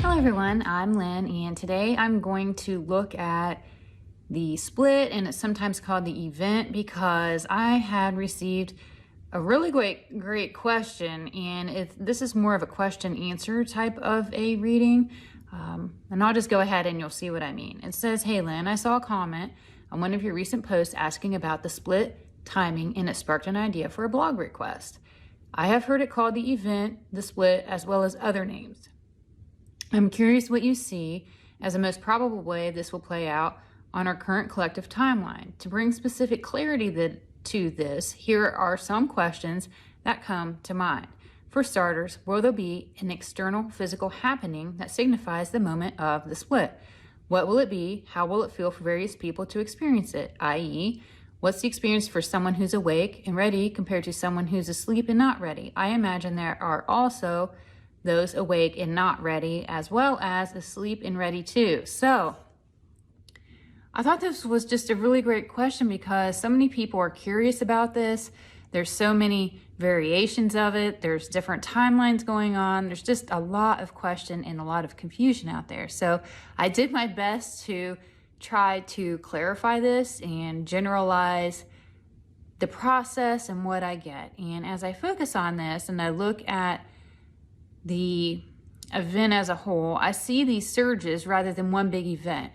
Hello everyone, I'm Lynn, and today I'm going to look at the split, and it's sometimes called the event, because I had received a really great question, and this is more of a question answer type of a reading, and I'll just go ahead and you'll see what I mean. It says, "Hey Lynn, I saw a comment on one of your recent posts asking about the split timing, and it sparked an idea for a blog request. I have heard it called the event, the split, as well as other names. I'm curious what you see as the most probable way this will play out on our current collective timeline. To bring specific clarity to this, here are some questions that come to mind. For starters, will there be an external physical happening that signifies the moment of the split? What will it be? How will it feel for various people to experience it? I.e., what's the experience for someone who's awake and ready compared to someone who's asleep and not ready? I imagine there are also those awake and not ready, as well as asleep and ready too." So I thought this was just a really great question because so many people are curious about this. There's so many variations of it. There's different timelines going on. There's just a lot of question and a lot of confusion out there. So I did my best to try to clarify this and generalize the process and what I get. And as I focus on this and I look at the event as a whole, I see these surges rather than one big event.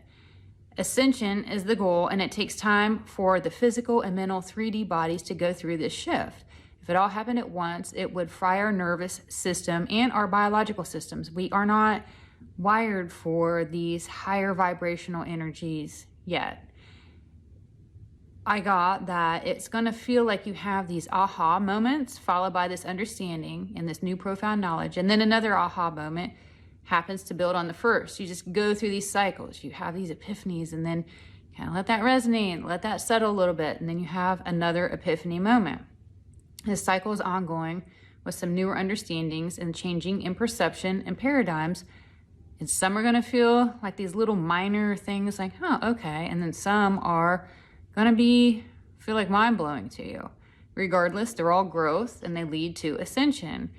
Ascension is the goal, and it takes time for the physical and mental 3D bodies to go through this shift. If it all happened at once, it would fry our nervous system and our biological systems. We are not wired for these higher vibrational energies yet. I got that it's going to feel like you have these aha moments followed by this understanding and this new profound knowledge, and then another aha moment happens to build on the first. You just go through these cycles. You have these epiphanies, and then kind of let that resonate, let that settle a little bit, and then you have another epiphany moment. This cycle is ongoing with some newer understandings and changing in perception and paradigms, and some are going to feel like these little minor things like, okay, and then some are going to feel like mind-blowing to you. Regardless, they're all growth and they lead to ascension.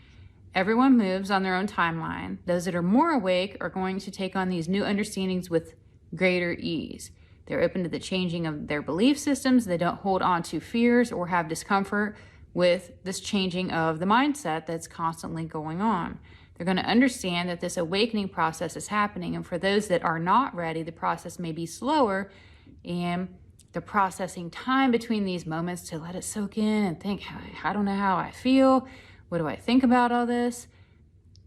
Everyone moves on their own timeline. Those that are more awake are going to take on these new understandings with greater ease. They're open to the changing of their belief systems. They don't hold on to fears or have discomfort with this changing of the mindset that's constantly going on. They're going to understand that this awakening process is happening. And for those that are not ready, the process may be slower, and the processing time between these moments to let it soak in and think, I don't know how I feel. What do I think about all this?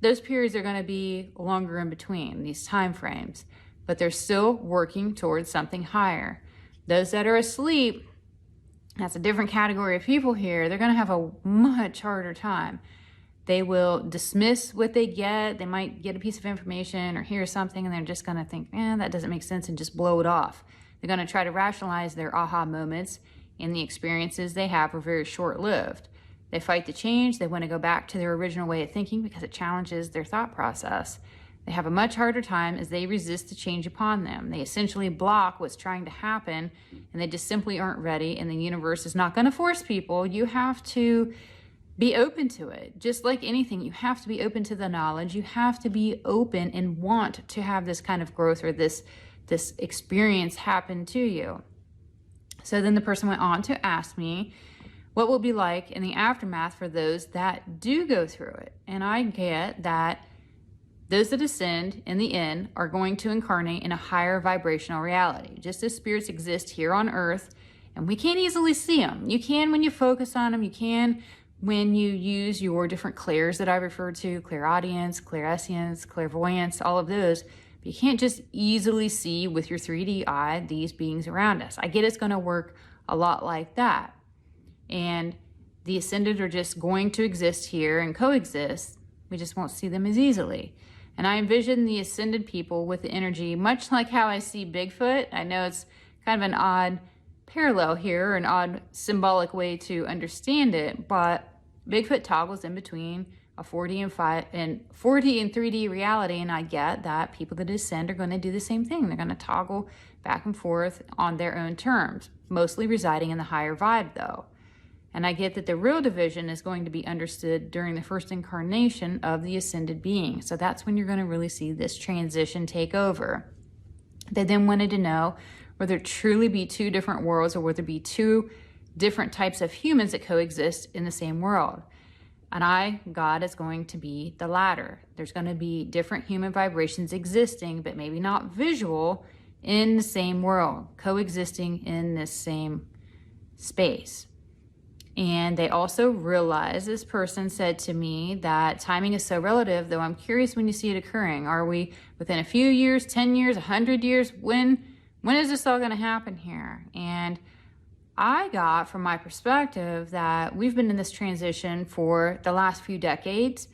Those periods are going to be longer in between, these time frames, but they're still working towards something higher. Those that are asleep, that's a different category of people here. They're going to have a much harder time. They will dismiss what they get. They might get a piece of information or hear something, and they're just going to think, that doesn't make sense, and just blow it off. They're going to try to rationalize their aha moments, and the experiences they have are very short-lived. They fight the change. They want to go back to their original way of thinking because it challenges their thought process. They have a much harder time as they resist the change upon them. They essentially block what's trying to happen, and they just simply aren't ready, and the universe is not going to force people. You have to be open to it. Just like anything, you have to be open to the knowledge. You have to be open and want to have this kind of growth or this experience happen to you. So then the person went on to ask me, what will it be like in the aftermath for those that do go through it? And I get that those that ascend in the end are going to incarnate in a higher vibrational reality. Just as spirits exist here on earth, and we can't easily see them. You can when you focus on them. You can when you use your different clairs that I referred to, clairaudience, clairescience, clairvoyance, all of those. You can't just easily see with your 3D eye these beings around us. I get it's going to work a lot like that. And the ascended are just going to exist here and coexist. We just won't see them as easily. And I envision the ascended people with the energy, much like how I see Bigfoot. I know it's kind of an odd parallel here, an odd symbolic way to understand it, but Bigfoot toggles in between a 4D and 3D reality, and I get that people that ascend are going to do the same thing. They're going to toggle back and forth on their own terms, mostly residing in the higher vibe though. And I get that the real division is going to be understood during the first incarnation of the ascended being. So that's when you're going to really see this transition take over. They then wanted to know whether there truly be two different worlds or whether there be two different types of humans that coexist in the same world. And God is going to be the latter. There's going to be different human vibrations existing, but maybe not visual, in the same world, coexisting in this same space. And they also realized, this person said to me, that timing is so relative, though I'm curious when you see it occurring. Are we within a few years, 10 years, 100 years? When is this all going to happen here? And I got, from my perspective, that we've been in this transition for the last few decades.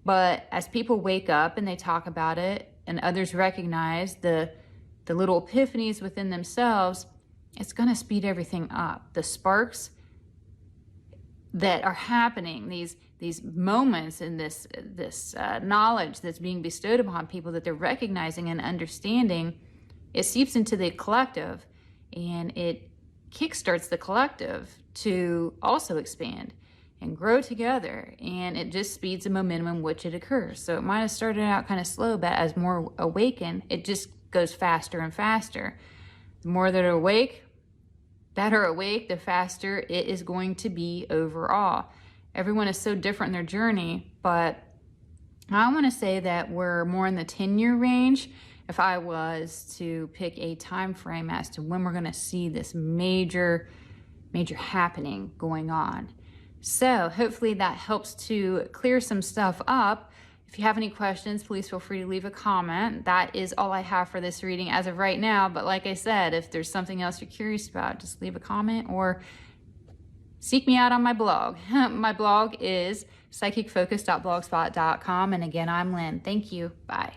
But as people wake up and they talk about it, and others recognize the little epiphanies within themselves, it's going to speed everything up. The sparks that are happening, these moments and this knowledge that's being bestowed upon people that they're recognizing and understanding, it seeps into the collective, and it kickstarts the collective to also expand and grow together, and it just speeds the momentum in which it occurs. So it might have started out kind of slow, but as more awaken, it just goes faster and faster. The more that are awake, the faster it is going to be overall. Everyone is so different in their journey, but I want to say that we're more in the 10-year range if I was to pick a time frame as to when we're going to see this major happening going on. So hopefully that helps to clear some stuff up. If you have any questions, please feel free to leave a comment. That is all I have for this reading as of right now. But like I said, if there's something else you're curious about, just leave a comment or seek me out on my blog. My blog is psychicfocus.blogspot.com. And again, I'm Lynn. Thank you. Bye.